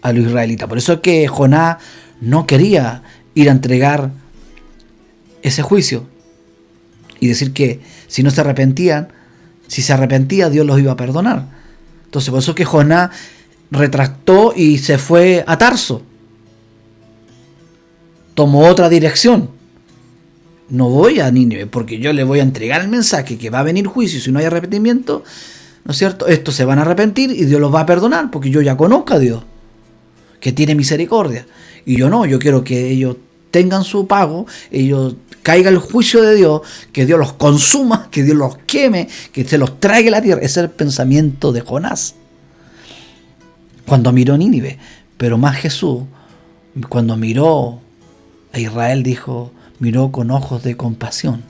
a los israelitas. Por eso es que Jonás no quería ir a entregar ese juicio y decir que si no se arrepentían, si se arrepentía, Dios los iba a perdonar. Entonces, por eso es que Jonás retractó y se fue a Tarso. Tomó otra dirección. No voy a Nínive porque yo le voy a entregar el mensaje que va a venir juicio si no hay arrepentimiento, ¿no es cierto? Estos se van a arrepentir y Dios los va a perdonar porque yo ya conozco a Dios, que tiene misericordia. Y yo no, yo quiero que ellos tengan su pago, ellos caiga el juicio de Dios, que Dios los consuma, que Dios los queme, que se los traiga a la tierra. Ese es el pensamiento de Jonás cuando miró Nínive. Pero más Jesús, cuando miró a Israel, miró con ojos de compasión,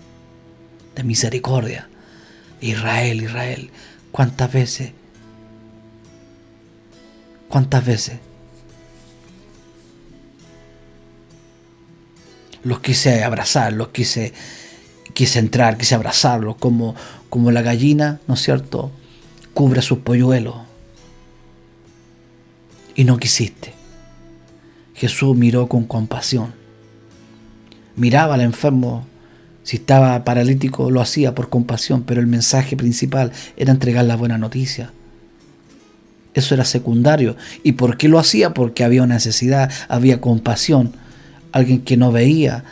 de misericordia. Israel, Israel, ¿cuántas veces los quise abrazar, los quise entrar, quise abrazarlos, como la gallina, ¿no es cierto?, cubre a sus polluelos, y no quisiste. Jesús miró con compasión, miraba al enfermo, si estaba paralítico lo hacía por compasión, pero el mensaje principal era entregar la buena noticia. Eso era secundario. ¿Y por qué lo hacía? Porque había una necesidad, había compasión. Alguien que no veía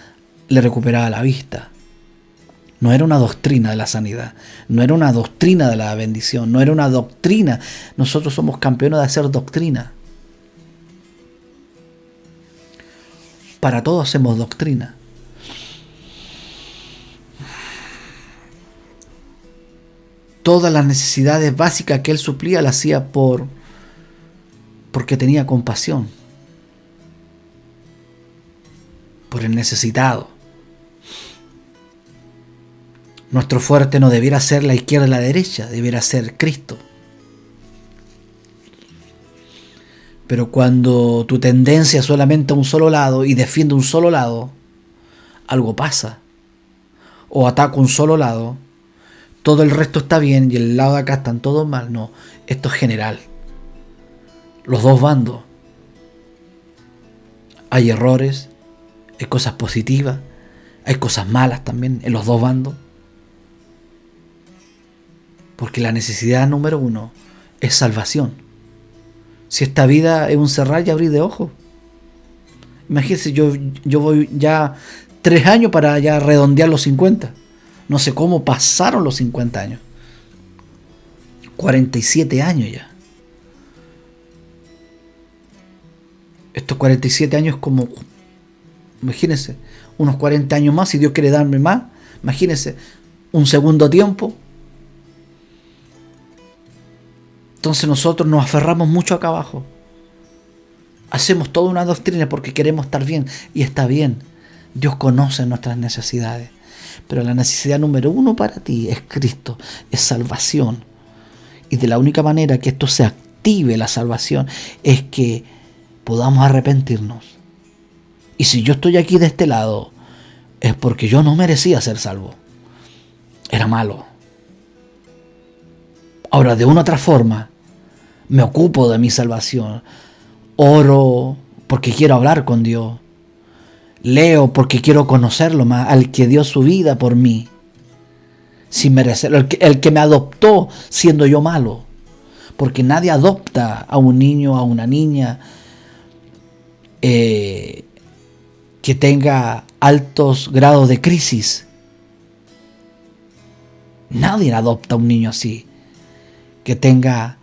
le recuperaba la vista. No era una doctrina de la sanidad, no era una doctrina de la bendición, no era una doctrina. Nosotros somos campeones de hacer doctrina. Para todo hacemos doctrina. Todas las necesidades básicas que él suplía las hacía porque tenía compasión por el necesitado. Nuestro fuerte no debiera ser la izquierda y la derecha, debiera ser Cristo. Pero cuando tu tendencia es solamente a un solo lado y defiende un solo lado, algo pasa. O ataca un solo lado, todo el resto está bien y el lado de acá están todos mal. No, esto es general. Los dos bandos. Hay errores, hay cosas positivas, hay cosas malas también en los dos bandos. Porque la necesidad número uno es salvación. Si esta vida es un cerrar y abrir de ojos. Imagínense, yo voy ya 3 años para ya redondear los 50. No sé cómo pasaron los 50 años. 47 años ya. Estos 47 años como... Imagínense, unos 40 años más, si Dios quiere darme más. Imagínense, un segundo tiempo. Entonces nosotros nos aferramos mucho acá abajo. Hacemos toda una doctrina porque queremos estar bien. Y está bien. Dios conoce nuestras necesidades. Pero la necesidad número uno para ti es Cristo. Es salvación. Y de la única manera que esto se active, la salvación, es que podamos arrepentirnos. Y si yo estoy aquí de este lado, es porque yo no merecía ser salvo. Era malo. Ahora, de una u otra forma, me ocupo de mi salvación. Oro porque quiero hablar con Dios. Leo porque quiero conocerlo más, al que dio su vida por mí, sin merecerlo, el que me adoptó siendo yo malo. Porque nadie adopta a un niño, a una niña que tenga altos grados de crisis. Nadie adopta a un niño así, que tenga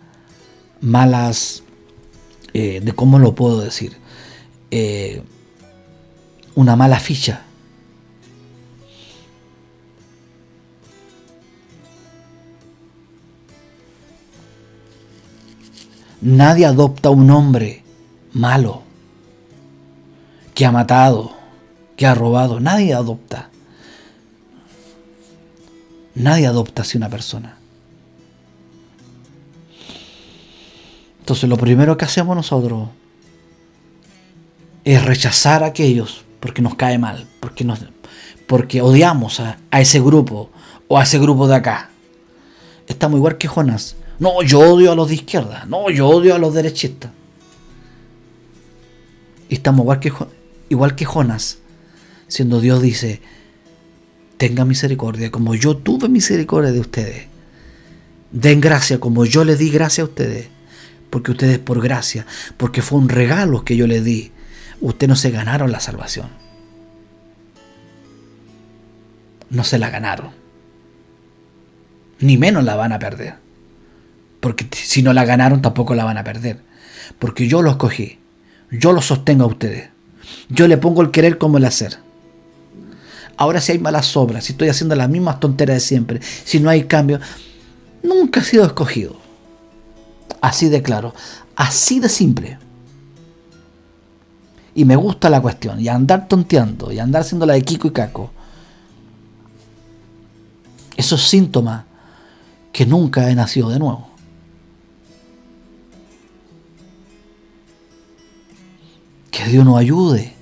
malas, de cómo lo puedo decir, una mala ficha. Nadie adopta a un hombre malo, que ha matado, que ha robado. Nadie adopta. Nadie adopta así una persona. Entonces lo primero que hacemos nosotros es rechazar a aquellos porque nos cae mal, porque odiamos a ese grupo o a ese grupo de acá. Estamos igual que Jonás. No, yo odio a los de izquierda. No, yo odio a los derechistas. Y estamos igual que Jonás, siendo Dios dice, tenga misericordia como yo tuve misericordia de ustedes. Den gracia como yo les di gracia a ustedes. Porque ustedes por gracia, porque fue un regalo que yo les di. Ustedes no se ganaron la salvación. No se la ganaron. Ni menos la van a perder. Porque si no la ganaron tampoco la van a perder. Porque yo los escogí. Yo los sostengo a ustedes. Yo le pongo el querer como el hacer. Ahora si hay malas obras, si estoy haciendo las mismas tonteras de siempre, si no hay cambio, nunca he sido escogido. Así de claro, así de simple. Y me gusta la cuestión. Y andar tonteando, y andar haciendo la de Kiko y Caco. Eso es síntoma que nunca he nacido de nuevo. Que Dios nos ayude.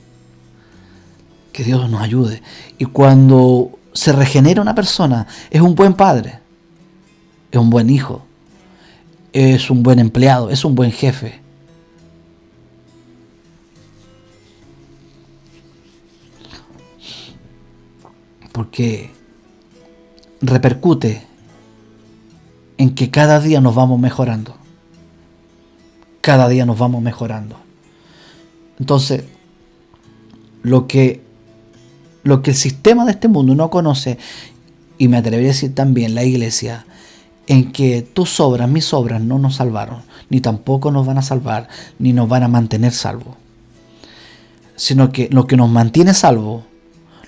Que Dios nos ayude. Y cuando se regenera una persona, es un buen padre, es un buen hijo, es un buen empleado, es un buen jefe. Porque repercute en que cada día nos vamos mejorando. Cada día nos vamos mejorando. Entonces, lo que el sistema de este mundo no conoce, y me atrevería a decir también la iglesia, en que tus obras, mis obras no nos salvaron, ni tampoco nos van a salvar, ni nos van a mantener salvos. Sino que lo que nos mantiene salvos,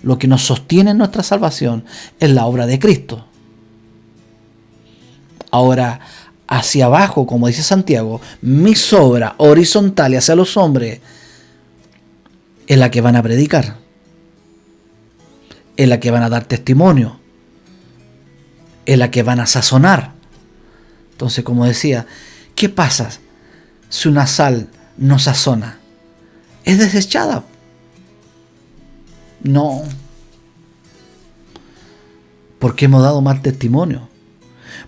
lo que nos sostiene en nuestra salvación, es la obra de Cristo. Ahora, hacia abajo, como dice Santiago, mis obras horizontales hacia los hombres, es la que van a predicar, es la que van a dar testimonio, es la que van a sazonar. Entonces, como decía, ¿qué pasa si una sal no sazona? ¿Es desechada? No, porque hemos dado mal testimonio,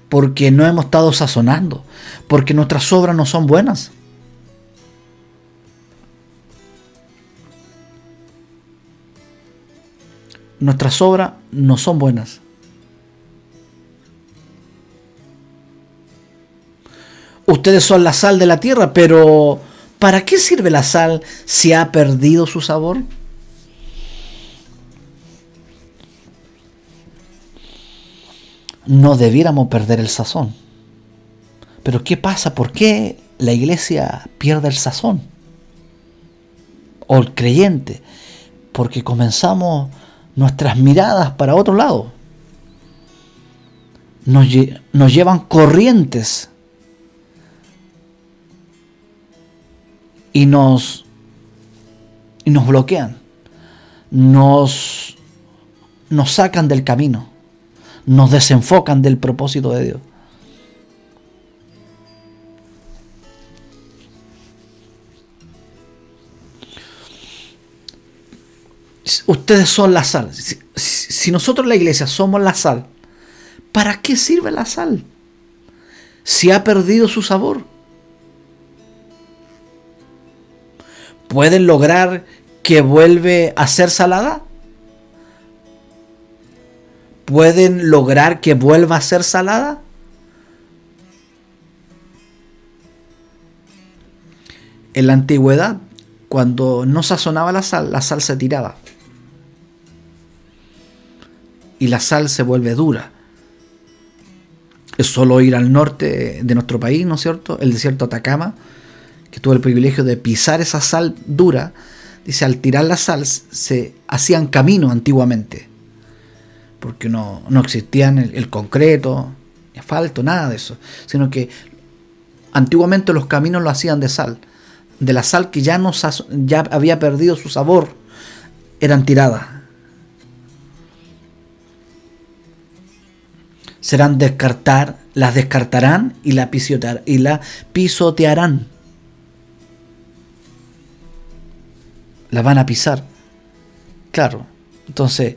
porque no hemos estado sazonando, porque nuestras obras no son buenas. Nuestras obras no son buenas. Ustedes son la sal de la tierra, pero ¿para qué sirve la sal si ha perdido su sabor? No debiéramos perder el sazón. Pero ¿qué pasa? ¿Por qué la iglesia pierde el sazón? O el creyente. Porque comenzamos nuestras miradas para otro lado. Nos llevan corrientes y nos bloquean. Nos sacan del camino. Nos desenfocan del propósito de Dios. Ustedes son la sal. Si nosotros la iglesia somos la sal, ¿para qué sirve la sal? Si ha perdido su sabor. ¿Pueden lograr que vuelva a ser salada? ¿Pueden lograr que vuelva a ser salada? En la antigüedad, cuando no sazonaba la sal se tiraba. Y la sal se vuelve dura. Es solo ir al norte de nuestro país, ¿no es cierto? El desierto de Atacama, que tuve el privilegio de pisar esa sal dura. Dice, al tirar la sal se hacían camino antiguamente. Porque no existían el concreto, el asfalto, nada de eso. Sino que Antiguamente los caminos lo hacían de sal. De la sal que ya había perdido su sabor, eran tiradas. Las descartarán y la pisotearán. La van a pisar. Claro. Entonces,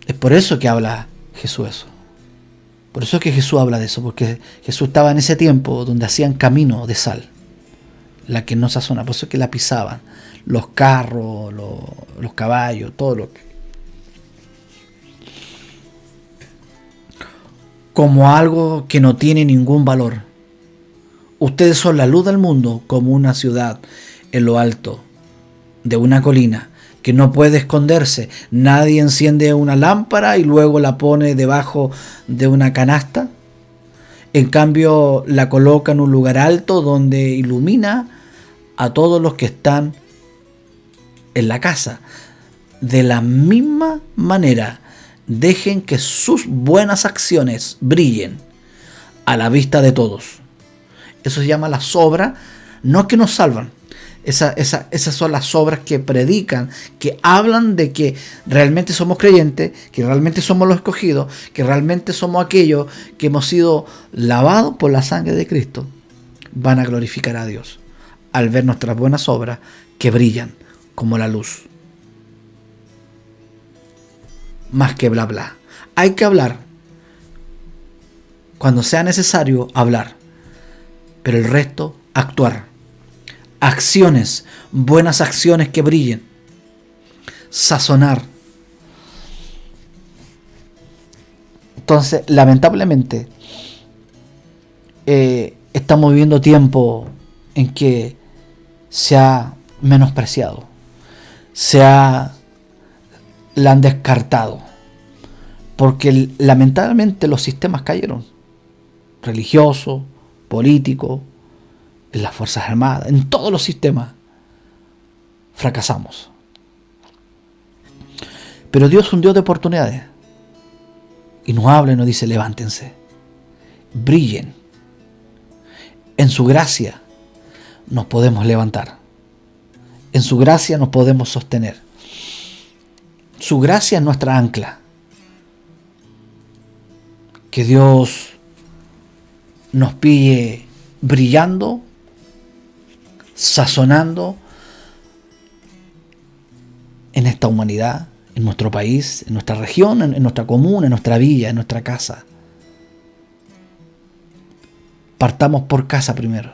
es por eso que habla Jesús eso. Por eso es que Jesús habla de eso, porque Jesús estaba en ese tiempo donde hacían camino de sal, la que no sazona, por eso es que la pisaban, los carros, los caballos, todo lo que... Como algo que no tiene ningún valor. Ustedes son la luz del mundo, como una ciudad en lo alto de una colina que no puede esconderse. Nadie enciende una lámpara y luego la pone debajo de una canasta. En cambio, la coloca en un lugar alto donde ilumina a todos los que están en la casa. De la misma manera, dejen que sus buenas acciones brillen a la vista de todos. Eso se llama las obras, no que nos salvan. Esas son las obras que predican, que hablan de que realmente somos creyentes, que realmente somos los escogidos, que realmente somos aquellos que hemos sido lavados por la sangre de Cristo. Van a glorificar a Dios al ver nuestras buenas obras que brillan como la luz. Más que bla bla. Hay que hablar. Cuando sea necesario, hablar. Pero el resto, actuar. Acciones, buenas acciones que brillen. Sazonar. Entonces, lamentablemente, estamos viviendo tiempo en que se ha menospreciado. La han descartado. Porque lamentablemente los sistemas cayeron. Religiosos, políticos, en las Fuerzas Armadas, en todos los sistemas, fracasamos. Pero Dios es un Dios de oportunidades. Y nos habla y nos dice, levántense, brillen. En su gracia nos podemos levantar. En su gracia nos podemos sostener. Su gracia es nuestra ancla. Que Dios nos pille brillando, sazonando en esta humanidad, en nuestro país, en nuestra región, en nuestra comuna, en nuestra villa, en nuestra casa. Partamos por casa primero,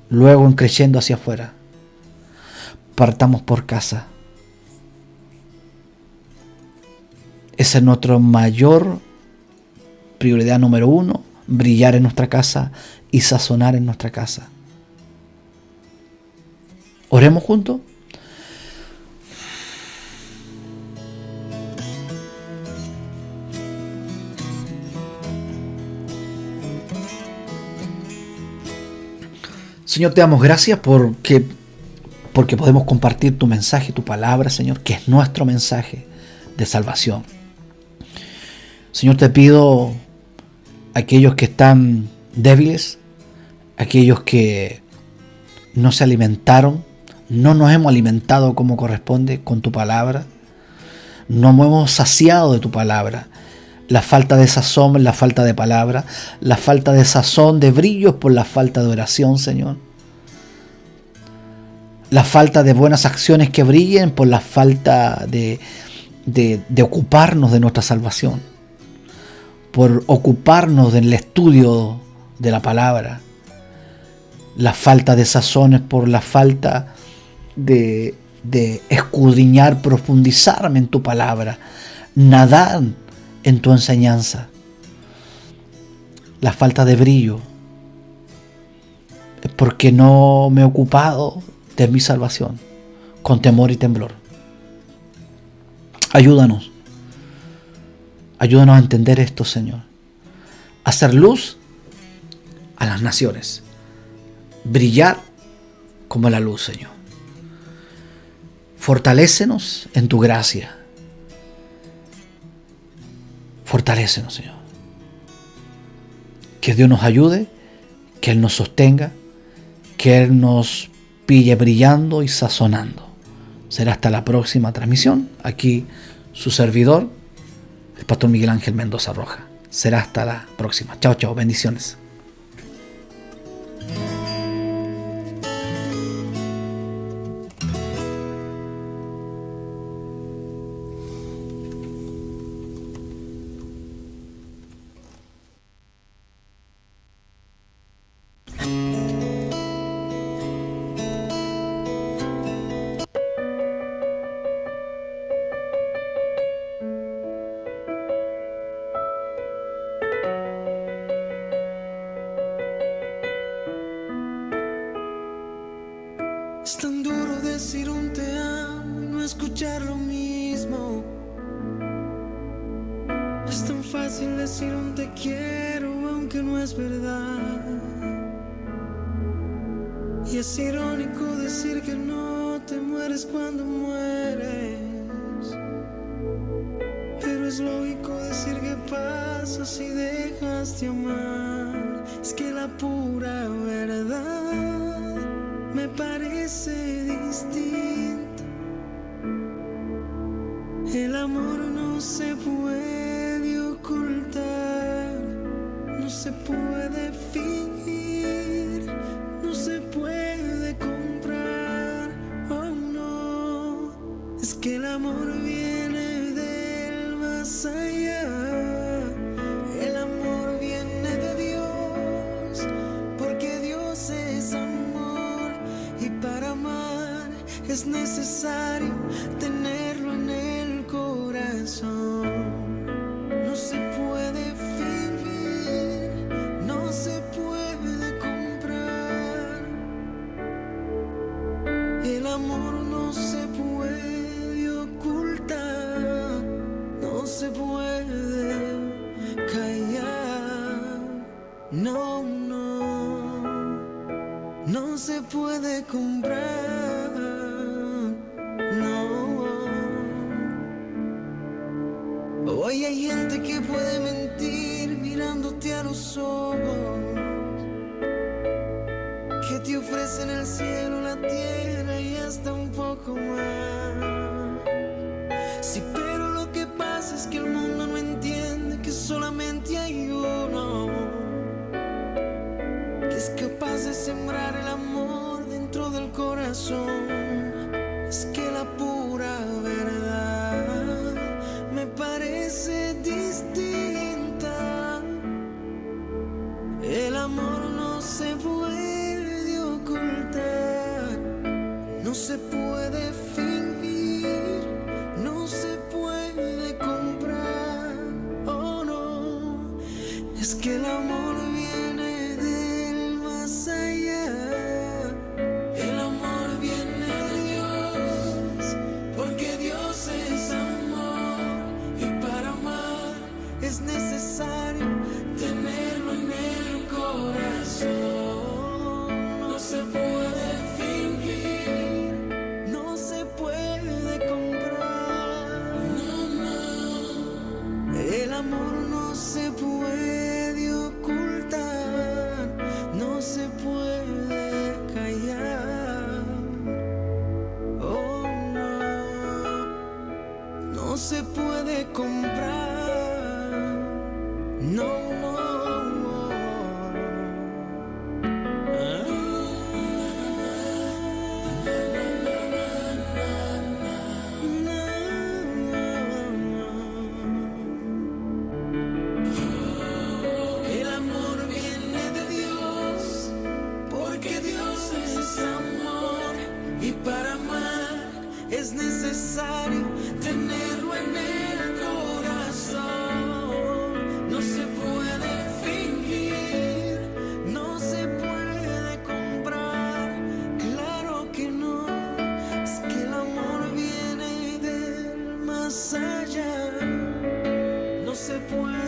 luego en creciendo hacia afuera. Partamos por casa. Esa es nuestra mayor prioridad número 1, brillar en nuestra casa y sazonar en nuestra casa. Oremos juntos. Señor, te damos gracias porque podemos compartir tu mensaje, tu palabra, Señor, que es nuestro mensaje de salvación. Señor, te pido a aquellos que están débiles, aquellos que no se alimentaron, no nos hemos alimentado como corresponde con tu palabra, no nos hemos saciado de tu palabra. La falta de sazón, la falta de palabra, la falta de sazón, de brillo por la falta de oración, Señor. La falta de buenas acciones que brillen por la falta de ocuparnos de nuestra salvación, por ocuparnos del estudio de la palabra. La falta de sazones por la falta de escudriñar, profundizarme en tu palabra, nadar en tu enseñanza. La falta de brillo es porque no me he ocupado de mi salvación con temor y temblor. Ayúdanos a entender esto, Señor. Hacer luz a las naciones. Brillar como la luz, Señor. Fortalécenos en tu gracia. Fortalécenos, Señor. Que Dios nos ayude, que Él nos sostenga, que Él nos pille brillando y sazonando. Será hasta la próxima transmisión. Aquí su servidor, el pastor Miguel Ángel Mendoza Roja. Será hasta la próxima. Chao, chao. Bendiciones. Es tan duro decir un te amo y no escuchar lo mismo. Es tan fácil decir un te quiero aunque no es verdad. Y es irónico decir que no te mueres cuando mueres. Pero es lógico decir que pasa si dejas de amar. Es que la pura verdad me parece distinto. El amor no se puede ocultar, no se puede fingir, no se puede comprar. Oh no, es que el amor viene del más allá. El amor viene de Dios, porque Dios es amor. Y para amar es necesario tenerlo en el corazón. No se puede fingir, no se puede comprar. El amor no se puede ocultar, no se puede callar. No, no, no se puede comprar. No. Hoy hay gente que puede mentir mirándote a los ojos, que te ofrecen el cielo, la tierra y hasta un poco más. Sí, pero lo que pasa es que el mundo no entiende que solamente hay uno que es capaz de sembrar el amor dentro del corazón. Es que la pura verdad me parece distinta. El amor no se puede ocultar, no se puede fingir, no se puede comprar. Oh no, es que el amor viene del más allá. El amor viene de Dios, porque Dios es amor. Y para amar es necesario tenerlo en el corazón. No se puede fingir, no se puede comprar. No, no. El amor no se puede ocultar, no se puede callar. Oh no, no se puede comprar. No, no. El amor viene de Dios, porque Dios es amor. Y para amar es necesario tenerlo en el corazón. No se puede fingir, no se puede comprar. Claro que no, es que el amor viene del más allá. No se puede